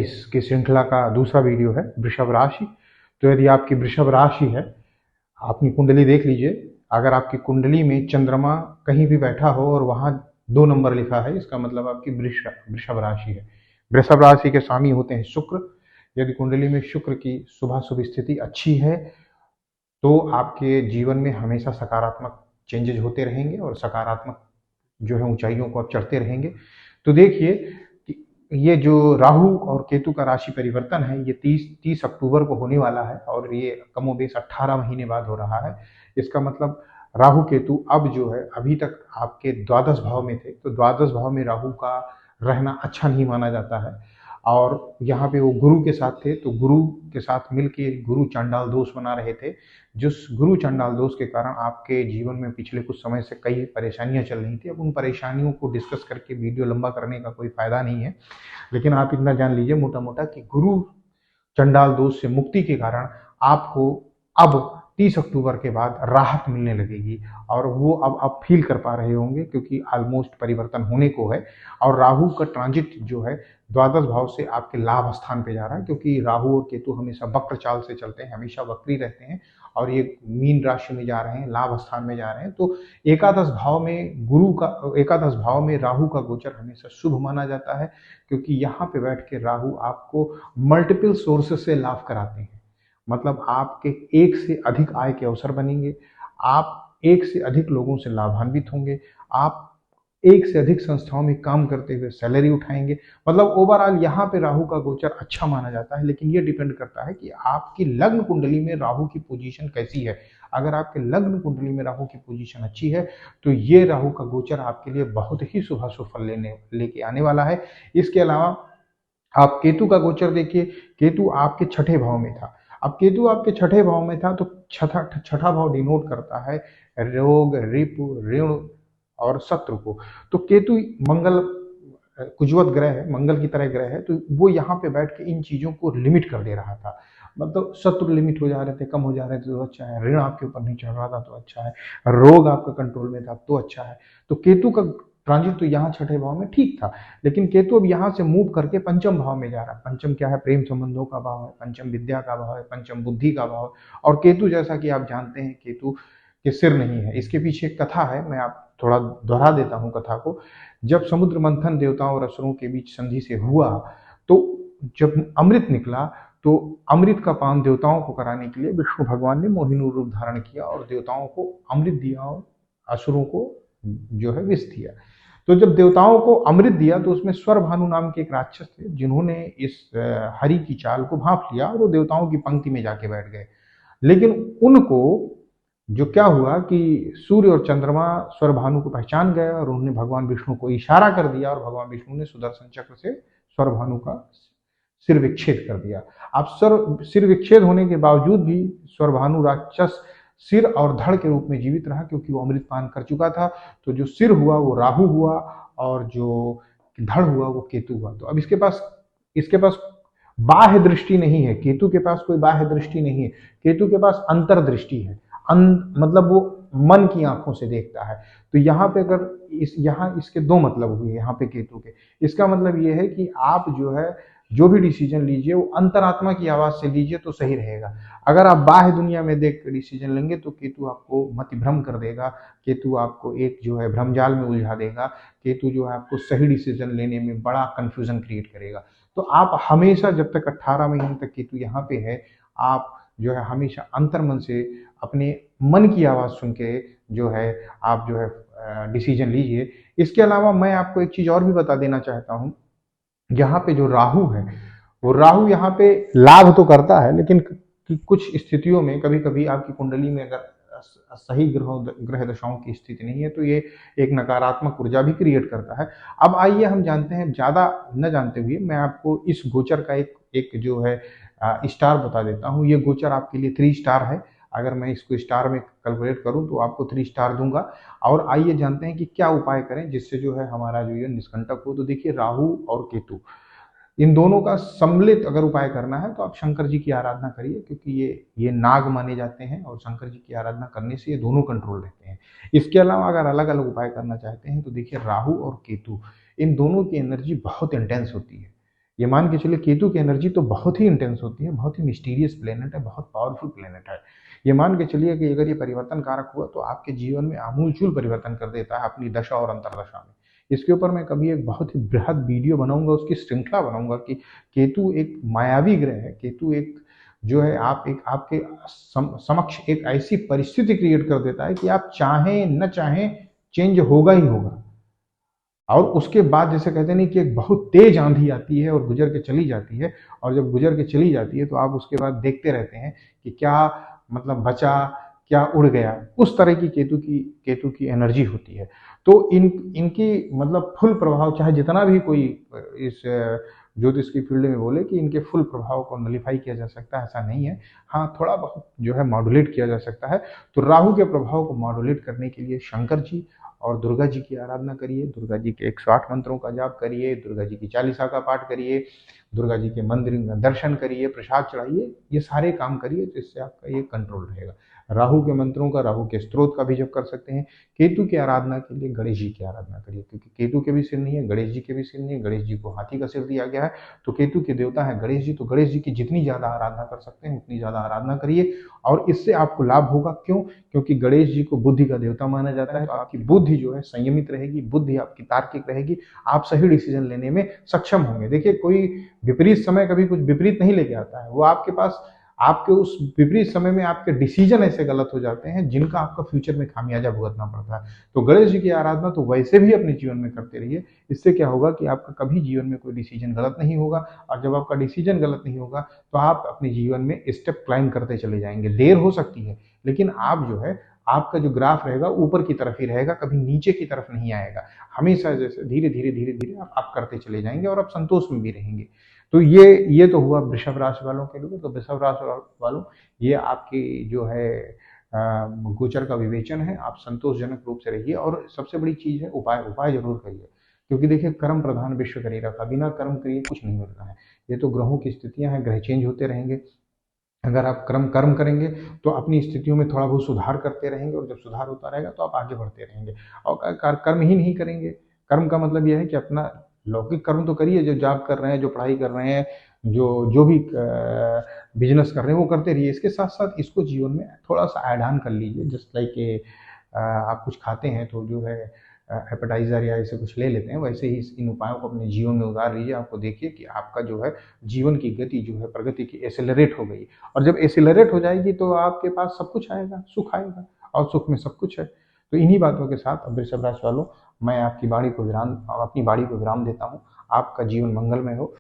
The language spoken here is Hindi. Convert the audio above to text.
इसकी श्रृंखला का दूसरा वीडियो है वृषभ राशि। तो यदि आपकी वृषभ राशि है, अपनी कुंडली देख लीजिए। अगर आपकी कुंडली में चंद्रमा कहीं भी बैठा हो और वहां 2 नंबर लिखा है, इसका मतलब आपकी वृषभ राशि है। वृषभ राशि के स्वामी होते हैं शुक्र। यदि कुंडली में शुक्र की शुभ स्थिति अच्छी है तो आपके जीवन में हमेशा सकारात्मक चेंजेज होते रहेंगे और सकारात्मक जो है ऊंचाइयों को आप चढ़ते रहेंगे। तो देखिए कि ये जो राहु और केतु का राशि परिवर्तन है, ये 30 अक्टूबर को होने वाला है और ये कमोबेश 18 महीने बाद हो रहा है। इसका मतलब राहु केतु अब जो है, अभी तक आपके द्वादश भाव में थे, तो द्वादश भाव में राहु का रहना अच्छा नहीं माना जाता है। और यहाँ पे वो गुरु के साथ थे, तो गुरु के साथ मिलके गुरु चांडाल दोष बना रहे थे। जिस गुरु चंडाल दोष के कारण आपके जीवन में पिछले कुछ समय से कई परेशानियां चल रही थी। अब उन परेशानियों को डिस्कस करके वीडियो लंबा करने का कोई फायदा नहीं है, लेकिन आप इतना जान लीजिए मोटा मोटा कि गुरु चंडाल दोष से मुक्ति के कारण आपको अब 30 अक्टूबर के बाद राहत मिलने लगेगी। और वो अब आप फील कर पा रहे होंगे क्योंकि ऑलमोस्ट परिवर्तन होने को है। और राहु का ट्रांजिट जो है द्वादश भाव से आपके लाभ स्थान पे जा रहा है, क्योंकि राहु और केतु हमेशा वक्र चाल से चलते हैं, हमेशा वक्री रहते हैं और ये मीन राशि में जा रहे हैं, लाभ स्थान में जा रहे हैं। तो एकादश भाव में राहु का गोचर हमेशा शुभ माना जाता है, क्योंकि यहाँ पे बैठ के राहु आपको मल्टीपल सोर्सेस से लाभ कराते हैं। मतलब आपके एक से अधिक आय के अवसर बनेंगे, आप एक से अधिक लोगों से लाभान्वित होंगे, आप एक से अधिक संस्थाओं में काम करते हुए सैलरी उठाएंगे। मतलब ओवरऑल यहाँ पे राहु का गोचर अच्छा माना जाता है, लेकिन ये डिपेंड करता है कि आपकी लग्न कुंडली में राहु की पोजीशन कैसी है। अगर आपके लग्न कुंडली में राहु की पोजीशन अच्छी है तो ये राहु का गोचर आपके लिए बहुत ही शुभ फल लेके आने वाला है। इसके अलावा आप केतु का गोचर देखिए। केतु आपके छठे भाव में था। अब केतु आपके छठे भाव में था तो छठा भाव डिनोट करता है रोग, रिपु, ऋण और शत्रु को। तो केतु मंगल कुजवत ग्रह है, मंगल की तरह ग्रह है, तो वो यहाँ पे बैठ के इन चीजों को लिमिट कर दे रहा था। मतलब शत्रु लिमिट हो जा रहे थे, कम हो जा रहे थे तो अच्छा है, ऋण आपके ऊपर नहीं चढ़ रहा था तो अच्छा है, रोग आपका कंट्रोल में था तो अच्छा है। तो केतु का ट्रांजिट तो यहाँ छठे भाव में ठीक था, लेकिन केतु अब यहाँ से मूव करके पंचम भाव में जा रहा है। पंचम क्या है? प्रेम संबंधों का भाव है, पंचम विद्या का भाव है, पंचम बुद्धि का भाव है। और केतु जैसा कि आप जानते हैं केतु के सिर नहीं है। इसके पीछे एक कथा है, मैं आप थोड़ा दोहरा देता हूँ कथा को। जब समुद्र मंथन देवताओं और असुरों के बीच संधि से हुआ तो जब अमृत निकला तो अमृत का पान देवताओं को कराने के लिए विष्णु भगवान ने मोहिनी रूप धारण किया और देवताओं को अमृत दिया और असुरों को जो है विष दिया। तो जब देवताओं को अमृत दिया तो उसमें स्वर भानु नाम के एक राक्षस थे, जिन्होंने इस हरि की चाल को भांप लिया और वो देवताओं की पंक्ति में जाके बैठ गए। लेकिन उनको जो क्या हुआ कि सूर्य और चंद्रमा स्वर भानु को पहचान गए और उन्होंने भगवान विष्णु को इशारा कर दिया और भगवान विष्णु ने सुदर्शन चक्र से स्वर भानु का सिर विच्छेद कर दिया। अब सिर विच्छेद होने के बावजूद भी स्वर भानु राक्षस सिर और धड़ के रूप में जीवित रहा, क्योंकि वो अमृत पान कर चुका था। तो जो सिर हुआ वो राहु हुआ और जो धड़ हुआ वो केतु हुआ। तो अब इसके पास बाह्य दृष्टि नहीं है, केतु के पास कोई बाह्य दृष्टि नहीं है, केतु के पास अंतर्दृष्टि है। मतलब वो मन की आंखों से देखता है। तो यहाँ पे अगर यहाँ इसके दो मतलब हुए यहाँ पे केतु के। इसका मतलब ये है कि आप जो है जो भी डिसीजन लीजिए वो अंतरात्मा की आवाज से लीजिए तो सही रहेगा। अगर आप बाह्य दुनिया में देख कर डिसीजन लेंगे तो केतु आपको मतिभ्रम कर देगा, केतु आपको एक जो है भ्रमजाल में उलझा देगा, केतु जो है आपको सही डिसीजन लेने में बड़ा कंफ्यूजन क्रिएट करेगा। तो आप हमेशा जब तक 18 महीने तक केतु यहाँ पे है, आप जो है हमेशा अंतर्मन से अपने मन की आवाज सुन के जो है आप जो है डिसीजन लीजिए। इसके अलावा मैं आपको एक चीज और भी बता देना चाहता हूँ। यहाँ पे जो राहु है वो राहु यहाँ पे लाभ तो करता है, लेकिन कुछ स्थितियों में कभी कभी आपकी कुंडली में अगर सही ग्रह दशाओं की स्थिति नहीं है तो ये एक नकारात्मक ऊर्जा भी क्रिएट करता है। अब आइए हम जानते हैं, ज्यादा न जानते हुए मैं आपको इस गोचर का एक जो है स्टार बता देता हूँ। ये गोचर आपके लिए 3 स्टार है। अगर मैं इसको स्टार में कैलकुलेट करूं तो आपको 3 स्टार दूंगा। और आइए जानते हैं कि क्या उपाय करें जिससे जो है हमारा जो ये निष्कंटक हो। तो देखिए, राहु और केतु इन दोनों का सम्मिलित अगर उपाय करना है तो आप शंकर जी की आराधना करिए, क्योंकि ये नाग माने जाते हैं और शंकर जी की आराधना करने से ये दोनों कंट्रोल रहते हैं। इसके अलावा अगर अलग अलग उपाय करना चाहते हैं तो देखिए, राहु और केतु इन दोनों की एनर्जी बहुत इंटेंस होती है। ये मान के चलिए केतु की एनर्जी तो बहुत ही इंटेंस होती है, बहुत ही मिस्टीरियस प्लेनेट है, बहुत पावरफुल प्लेनेट है। ये मान के चलिए कि अगर ये परिवर्तन कारक हुआ तो आपके जीवन में आमूलचूल परिवर्तन कर देता है अपनी दशा और अंतर्दशा में। इसके ऊपर मैं कभी एक बहुत ही बृहद वीडियो बनाऊंगा, उसकी श्रृंखला बनाऊंगा कि केतु एक मायावी ग्रह है। केतु एक जो है आप एक आपके समक्ष एक ऐसी परिस्थिति क्रिएट कर देता है कि आप चाहें न चाहें चेंज होगा ही होगा। और उसके बाद जैसे कहते नहीं कि एक बहुत तेज आंधी आती है और गुजर के चली जाती है, और जब गुजर के चली जाती है तो आप उसके बाद देखते रहते हैं कि क्या मतलब बचा, क्या उड़ गया। उस तरह की केतु की एनर्जी होती है। तो इनकी मतलब फुल प्रभाव चाहे जितना भी कोई इस ज्योतिष की फील्ड में बोले कि इनके फुल प्रभाव को नलीफाई किया जा सकता है, ऐसा नहीं है। हाँ, थोड़ा बहुत जो है मॉड्यूलेट किया जा सकता है। तो राहु के प्रभाव को मॉड्यूलेट करने के लिए शंकर जी और दुर्गा जी की आराधना करिए, दुर्गा जी के 108 मंत्रों का जाप करिए, दुर्गा जी की चालीसा का पाठ करिए, दुर्गा जी के मंदिर में दर्शन करिए, प्रसाद चढ़ाइए, ये सारे काम करिए, तो इससे आपका ये कंट्रोल रहेगा। राहु के मंत्रों का, राहु के स्त्रोत का भी जप कर सकते हैं। केतु की आराधना के लिए गणेश जी की आराधना करिए, क्योंकि केतु के भी सिर नहीं है, गणेश जी के भी सिर नहीं है। गणेश जी को हाथी का सिर दिया गया है, तो केतु के देवता है गणेश जी, तो गणेश जी की जितनी ज़्यादा आराधना कर सकते हैं उतनी ज़्यादा आराधना करिए, और इससे आपको लाभ होगा। क्यों? क्योंकि गणेश जी को बुद्धि का देवता माना जाता है, तो आपकी बुद्धि जो है संयमित रहेगी, बुद्धि आपकी तार्किक रहेगी, आप सही डिसीजन लेने में सक्षम होंगे। देखिए, कोई विपरीत समय कभी कुछ विपरीत नहीं लेके आता है, वो आपके पास आपके उस विपरीत समय में आपके डिसीजन ऐसे गलत हो जाते हैं जिनका आपका फ्यूचर में खामियाजा भुगतना पड़ता है। तो गणेश जी की आराधना तो वैसे भी अपने जीवन में करते रहिए। इससे क्या होगा कि आपका कभी जीवन में कोई डिसीजन गलत नहीं होगा, और जब आपका डिसीजन गलत नहीं होगा तो आप अपने जीवन में स्टेप क्लाइम करते चले जाएंगे। देर हो सकती है, लेकिन आप जो है आपका जो ग्राफ रहेगा ऊपर की तरफ ही रहेगा, कभी नीचे की तरफ नहीं आएगा। हमेशा जैसे धीरे धीरे धीरे धीरे आप करते चले जाएंगे और आप संतोष में भी रहेंगे। तो ये तो हुआ वृषभ राशि वालों के लिए। तो वृषभ राशि वालों, ये आपकी जो है गोचर का विवेचन है। आप संतोषजनक रूप से रहिए, और सबसे बड़ी चीज है उपाय उपाय जरूर करिए, क्योंकि देखिए कर्म प्रधान विश्व करी रखा, बिना कर्म करिए कुछ नहीं मिलता है। ये तो ग्रहों की स्थितियां हैं, ग्रह चेंज होते रहेंगे। अगर आप कर्म करेंगे तो अपनी स्थितियों में थोड़ा बहुत सुधार करते रहेंगे, और जब सुधार होता रहेगा तो आप आगे बढ़ते रहेंगे। और कर्म ही नहीं करेंगे, कर्म का मतलब यह है कि अपना लौकिक कर्म तो करिए, जो जॉब कर रहे हैं, जो पढ़ाई कर रहे हैं, जो जो भी बिजनेस कर रहे हैं वो करते रहिए। इसके साथ साथ इसको जीवन में थोड़ा सा ऐड ऑन कर लीजिए। जस्ट लाइक आप कुछ खाते हैं तो जो है एपेटाइजर या ऐसे कुछ ले लेते हैं, वैसे ही इन उपायों को अपने जीवन में उतार लीजिए। आपको देखिए कि आपका जो है जीवन की गति जो है प्रगति की एसेलरेट हो गई, और जब एसेलरेट हो जाएगी तो आपके पास सब कुछ आएगा, सुख आएगा, और सुख में सब कुछ है। तो इन्हीं बातों के साथ अब वृषभ राशि वालों, मैं आपकी वाणी को विराम अपनी वाणी को विराम देता हूँ। आपका जीवन मंगलमय हो।